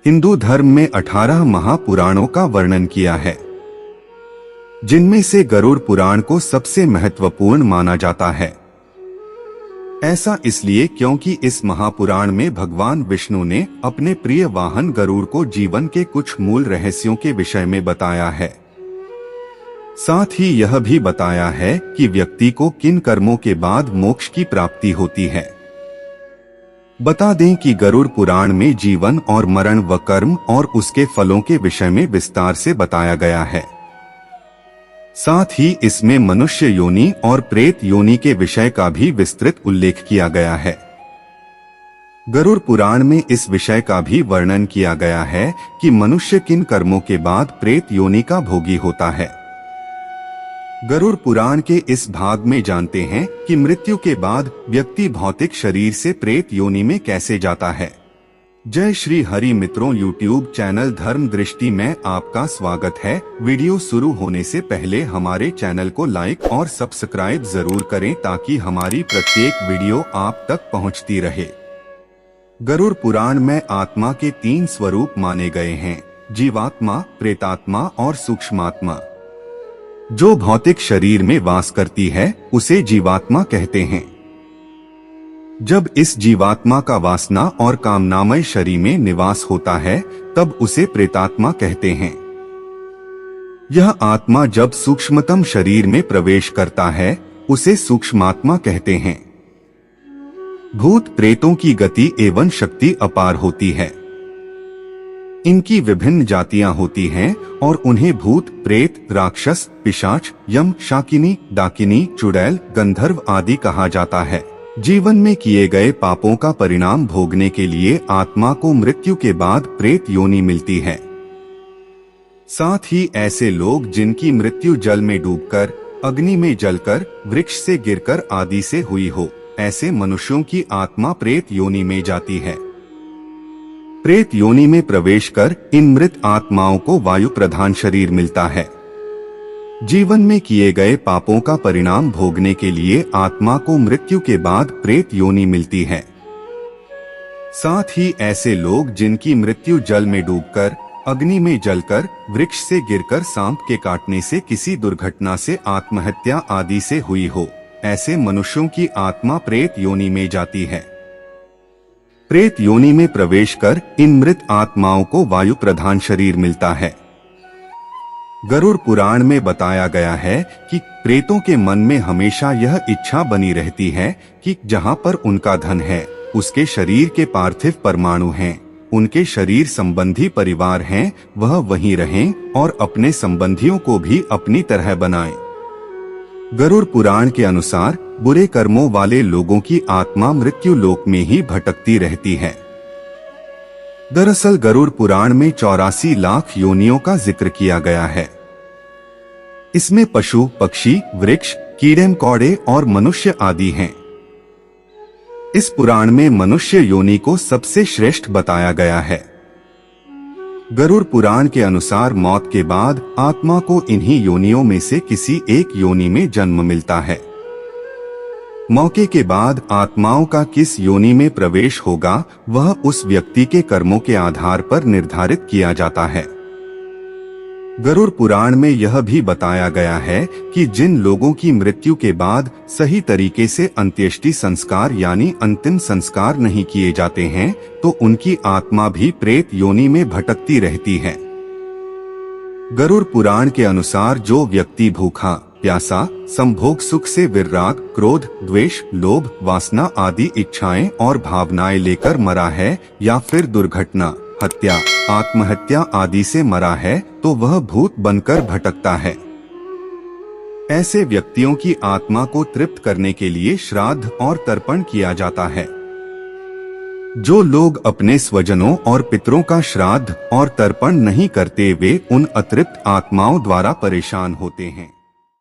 हिंदू धर्म में 18 महापुराणों का वर्णन किया है, जिनमें से गरुड़ पुराण को सबसे महत्वपूर्ण माना जाता है। ऐसा इसलिए क्योंकि इस महापुराण में भगवान विष्णु ने अपने प्रिय वाहन गरुड़ को जीवन के कुछ मूल रहस्यों के विषय में बताया है। साथ ही यह भी बताया है कि व्यक्ति को किन कर्मों के बाद मोक्ष की प्राप्ति होती है। बता दें कि गरुड़ पुराण में जीवन और मरण व कर्म और उसके फलों के विषय में विस्तार से बताया गया है। साथ ही इसमें मनुष्य योनि और प्रेत योनि के विषय का भी विस्तृत उल्लेख किया गया है। गरुड़ पुराण में इस विषय का भी वर्णन किया गया है कि मनुष्य किन कर्मों के बाद प्रेत योनि का भोगी होता है। गरुड़ पुराण के इस भाग में जानते हैं कि मृत्यु के बाद व्यक्ति भौतिक शरीर से प्रेत योनि में कैसे जाता है। जय श्री हरि मित्रों, यूट्यूब चैनल धर्म दृष्टि में आपका स्वागत है। वीडियो शुरू होने से पहले हमारे चैनल को लाइक और सब्सक्राइब जरूर करें ताकि हमारी प्रत्येक वीडियो आप तक पहुंचती रहे। गरुड़ पुराण में आत्मा के 3 स्वरूप माने गए हैं, जीवात्मा, प्रेतात्मा और सूक्ष्मात्मा। जो भौतिक शरीर में वास करती है उसे जीवात्मा कहते हैं। जब इस जीवात्मा का वासना और कामनामय शरीर में निवास होता है तब उसे प्रेतात्मा कहते हैं। यह आत्मा जब सूक्ष्मतम शरीर में प्रवेश करता है उसे सूक्ष्मात्मा कहते हैं। भूत प्रेतों की गति एवं शक्ति अपार होती है। इनकी विभिन्न जातियां होती हैं और उन्हें भूत, प्रेत, राक्षस, पिशाच, यम, शाकिनी, डाकिनी, चुड़ैल, गंधर्व आदि कहा जाता है। जीवन में किए गए पापों का परिणाम भोगने के लिए आत्मा को मृत्यु के बाद प्रेत योनि मिलती है। साथ ही ऐसे लोग जिनकी मृत्यु जल में डूबकर, अग्नि में जलकर, वृक्ष से गिरकर आदि से हुई हो, ऐसे मनुष्यों की आत्मा प्रेत योनि में जाती है। प्रेत योनि में प्रवेश कर इन मृत आत्माओं को वायु प्रधान शरीर मिलता है। जीवन में किए गए पापों का परिणाम भोगने के लिए आत्मा को मृत्यु के बाद प्रेत योनि मिलती है। साथ ही ऐसे लोग जिनकी मृत्यु जल में डूबकर, अग्नि में जलकर, वृक्ष से गिरकर, सांप के काटने से, किसी दुर्घटना से, आत्महत्या आदि से हुई हो, ऐसे मनुष्यों की आत्मा प्रेत योनि में जाती है। प्रेत योनि में प्रवेश कर इन मृत आत्माओं को वायु प्रधान शरीर मिलता है। गरुड़ पुराण में बताया गया है कि प्रेतों के मन में हमेशा यह इच्छा बनी रहती है कि जहां पर उनका धन है, उसके शरीर के पार्थिव परमाणु हैं, उनके शरीर संबंधी परिवार हैं, वह वहीं रहें और अपने संबंधियों को भी अपनी तरह बनाएं। गरुड़ पुराण के अनुसार बुरे कर्मों वाले लोगों की आत्मा मृत्यु लोक में ही भटकती रहती है। दरअसल गरुड़ पुराण में 84 लाख योनियों का जिक्र किया गया है। इसमें पशु, पक्षी, वृक्ष, कीड़े मकोड़े और मनुष्य आदि हैं। इस पुराण में मनुष्य योनि को सबसे श्रेष्ठ बताया गया है। गरुड़ पुराण के अनुसार मौत के बाद आत्मा को इन्हीं योनियों में से किसी एक योनि में जन्म मिलता है। मौके के बाद आत्माओं का किस योनि में प्रवेश होगा वह उस व्यक्ति के कर्मों के आधार पर निर्धारित किया जाता है। गरुड़ पुराण में यह भी बताया गया है कि जिन लोगों की मृत्यु के बाद सही तरीके से अंत्येष्टि संस्कार यानी अंतिम संस्कार नहीं किए जाते हैं तो उनकी आत्मा भी प्रेत योनि में भटकती रहती है। गरुड़ पुराण के अनुसार जो व्यक्ति भूखा, प्यासा, संभोग सुख से विराग, क्रोध, द्वेष, लोभ, वासना आदि इच्छाएं और भावनाएं लेकर मरा है या फिर दुर्घटना, हत्या, आत्महत्या आदि से मरा है तो वह भूत बनकर भटकता है। ऐसे व्यक्तियों की आत्मा को तृप्त करने के लिए श्राद्ध और तर्पण किया जाता है। जो लोग अपने स्वजनों और पितरों का श्राद्ध और तर्पण नहीं करते वे उन अतृप्त आत्माओं द्वारा परेशान होते हैं।